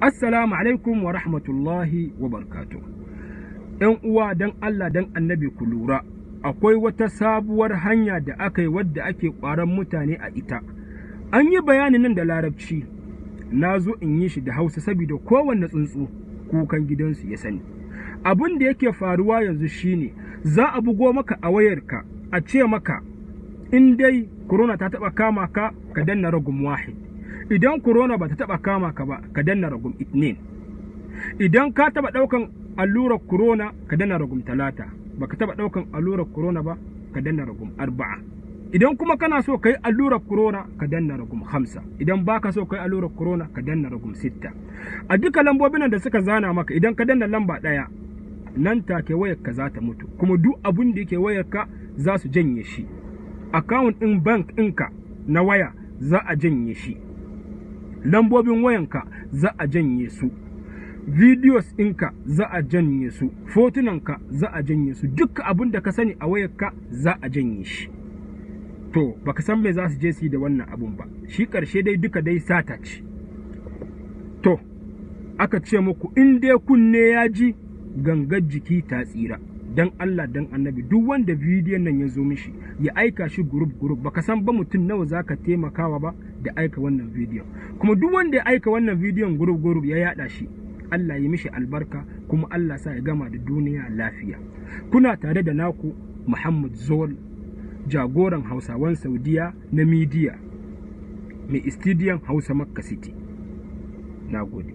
Assalamu alaikum wa rahmatullahi wa barakatuh. ‘Yan uwa dan Allah dan annabi ku lura, akwai wata sabuwar hanya da aka yi wadda ake ƙwaron mutane a ita. An yi bayanin nan da larabci, na zo in yi shi da Hausa saboda kowanne tsuntsu kukan gidansu ya sani. Abin da yake faruwa yanzu shine za a bugo maka a wayarka a ce maka in dai corona ta taɓa kama ka, ka danna ragum wahid. Idan corona ba ta taɓa kama ka ba, ka danna ragum itnin. Idan ka taɓa ɗaukan allurar corona, ka danna ragum talata. Baka taɓa ɗaukan allurar corona ba, ka danna ragum arba'a. Idan kuma kana so ka yi allurar corona, ka danna ragum hamsa. Idan baka so ka yi allurar corona, ka danna ragum sitta. A duka lambobin da suka zana maka, idan ka danna lamba ɗaya, nan take wayarka za ta mutu, kuma duk abin da yake wayarka za su janye shi. Account ɗin bank ɗinka na waya za a janye shi. Lambobin wayanka za a janye su, videos ɗinka za a janye su, fotunanka za a janye su, duk abin da ka sani a wayarka za a janye shi. To baka san me za su je su yi da wannan abun ba, shi ƙarshe dai duka dai sata ce. To aka ce muku in dai kunne ya ji gangar jiki ta tsira. Dan Allah dan annabi duk wanda bidiyon nan ya zo mishi ya aika shi group, baka san ba mutum nawa zaka taimakawa ba da aika wannan bidiyon. Kuma duk wanda ya aika wannan bidiyon group ya yada shi, Allah ya mishi albarka, kuma Allah sa ya gama da duniya lafiya. Kuna tare da naku Muhammad Zol, jagoran Hausawan Saudiya na media, mai istidiyan Hausa Makka City. Nagode.